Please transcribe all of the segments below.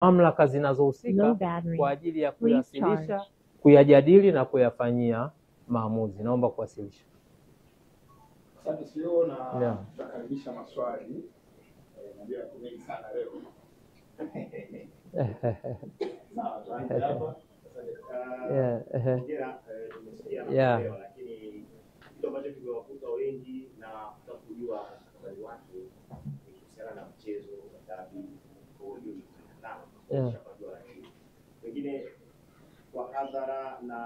mamlaka zinazohusika kwa ajili ya kuwasilisha, kuyajadili na kuyafanyia maamuzi. Naomba kuwasilisha. Asante CEO na tutakaribisha maswali. Najua kuna mengi sana leo. Sawa, tuanze hapa. Lakini kitu ambacho kimewakuta wengi na kujua habari wake ni kuhusiana na mchezo wa dabi kwa hiyo pengine kwa hadhara na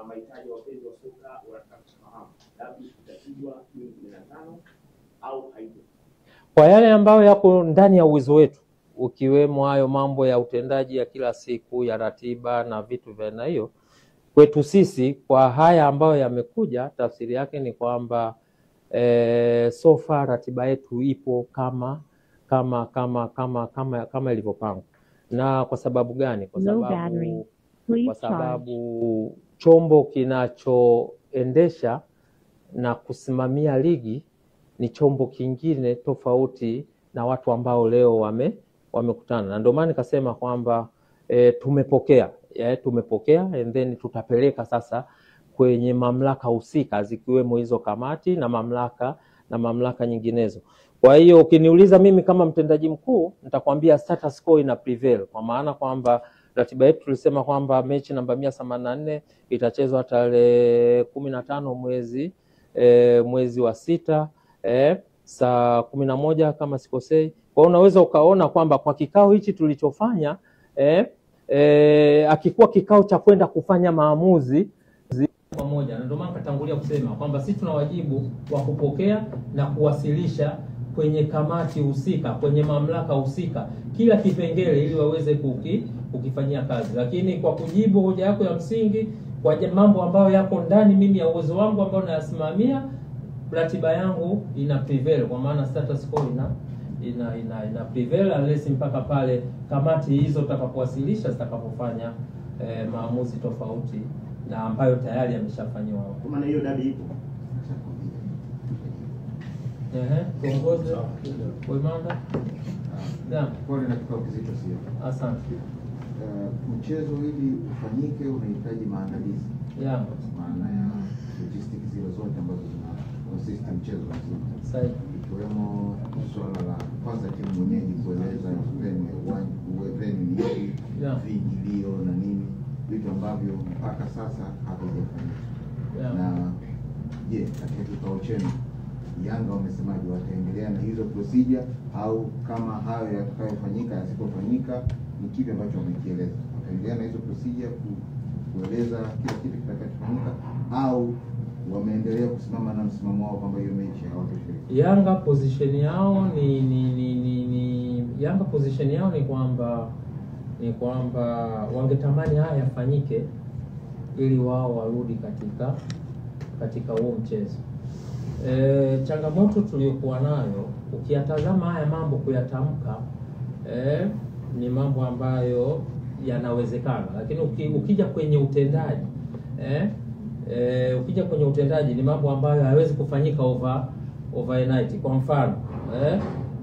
mahitaji ya wapenzi wa soka wanataka kufahamu dabi itapigwa Juni 15 au haipo? Kwa yale ambayo yako ndani ya uwezo wetu, ukiwemo hayo mambo ya utendaji ya kila siku ya ratiba na vitu vya aina hiyo, kwetu sisi kwa haya ambayo yamekuja, tafsiri yake ni kwamba so far ratiba yetu ipo kama ilivyopangwa. Na kwa sababu gani? Kwa sababu chombo kinachoendesha na kusimamia ligi ni chombo kingine tofauti na watu ambao leo wamekutana. Na ndio maana nikasema kwamba tumepokea and then tutapeleka sasa kwenye mamlaka husika zikiwemo hizo kamati na mamlaka nyinginezo. Kwa hiyo ukiniuliza mimi kama mtendaji mkuu, nitakwambia status quo ina prevail, kwa maana kwamba ratiba yetu tulisema kwamba mechi namba 184 itachezwa tarehe 15 mwezi wa 6 saa 11 kama sikosei. Kwa hiyo unaweza ukaona kwamba kwa kikao hichi tulichofanya akikuwa kikao cha kwenda kufanya maamuzi pamoja, na ndio maana katangulia kusema kwamba sisi tuna wajibu wa kupokea na kuwasilisha kwenye kamati husika, kwenye mamlaka husika kila kipengele ili waweze kukifanyia kazi. Lakini kwa kujibu hoja yako ya msingi, kwa mambo ambayo yako ndani mimi ya uwezo wangu ambao nayasimamia, ratiba yangu ina prevail, kwa maana status quo ina prevail unless mpaka pale kamati hizo tutakapowasilisha zitakapofanya maamuzi tofauti na ambayo tayari yameshafanywa. Kwa maana hiyo dabi ipo. Kiongozi Boimanda. Pole na kikao kizito sio. Asante. Mchezo ili ufanyike unahitaji maandalizi. Maana ya logistics zile zote ambazo zina system mchezo mzima. Sahihi. Ikiwemo swala la kwanza timu mwenyeji kueleza venue ni ipi, viingilio na nini, vitu ambavyo mpaka sasa havijafanyika. Na je, katika kikao chenu Yanga wamesemaje, wataendelea na hizo procedure au kama hayo yatakayofanyika yasipofanyika ni kipi ambacho wamekieleza? Wataendelea na hizo procedure kueleza kila kitu kitakachofanyika au wameendelea kusimama na msimamo wao kwamba hiyo mechi hawatashiriki? Yanga position yao ni kwamba wangetamani haya yafanyike ili wao warudi katika huo mchezo. Changamoto tuliyokuwa nayo, ukiyatazama haya mambo kuyatamka ni mambo ambayo yanawezekana, lakini ukija kwenye utendaji ni mambo ambayo hayawezi kufanyika overnight. Kwa mfano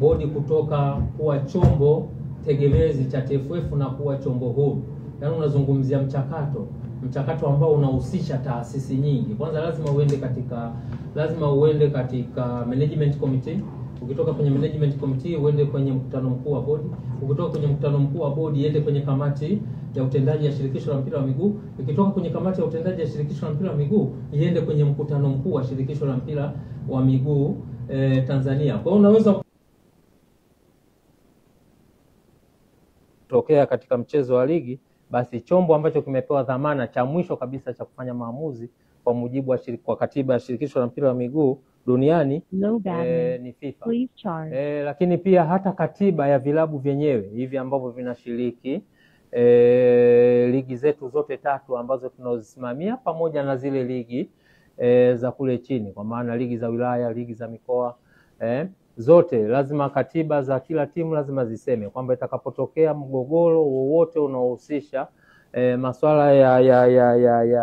bodi kutoka kuwa chombo tegemezi cha TFF na kuwa chombo huru, yaani unazungumzia mchakato ambao unahusisha taasisi nyingi. Kwanza lazima uende katika management committee. Ukitoka kwenye management committee uende kwenye mkutano mkuu wa bodi. Ukitoka kwenye mkutano mkuu wa bodi iende kwenye kamati ya utendaji ya shirikisho la mpira wa miguu. Ukitoka kwenye kamati ya utendaji ya shirikisho la mpira wa miguu iende kwenye mkutano mkuu wa shirikisho la mpira wa miguu Tanzania. Kwa hiyo unaweza tokea katika mchezo wa ligi, basi chombo ambacho kimepewa dhamana cha mwisho kabisa cha kufanya maamuzi kwa mujibu wa katiba ya shirikisho la mpira wa miguu duniani ni FIFA. Lakini pia hata katiba ya vilabu vyenyewe hivi ambavyo vinashiriki ligi zetu zote tatu ambazo tunazisimamia pamoja na zile ligi za kule chini, kwa maana ligi za wilaya, ligi za mikoa, zote lazima katiba za kila timu lazima ziseme kwamba itakapotokea mgogoro wowote unaohusisha masuala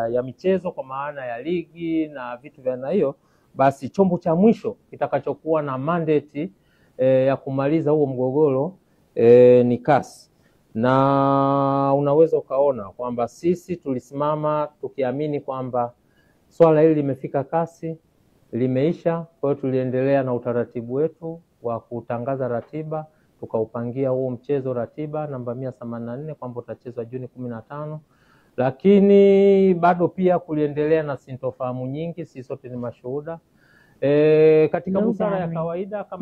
ya michezo kwa maana ya ligi na vitu vya aina hiyo, basi chombo cha mwisho kitakachokuwa na mandate ya kumaliza huo mgogoro ni CAS. na unaweza ukaona kwamba sisi tulisimama tukiamini kwamba swala hili limefika kasi, limeisha. Kwa hiyo tuliendelea na utaratibu wetu wa kutangaza ratiba, tukaupangia huo mchezo ratiba namba 184 kwamba utachezwa Juni 15. Lakini bado pia kuliendelea na sintofahamu nyingi, sisi sote ni mashuhuda. Katika busara ya kawaida kama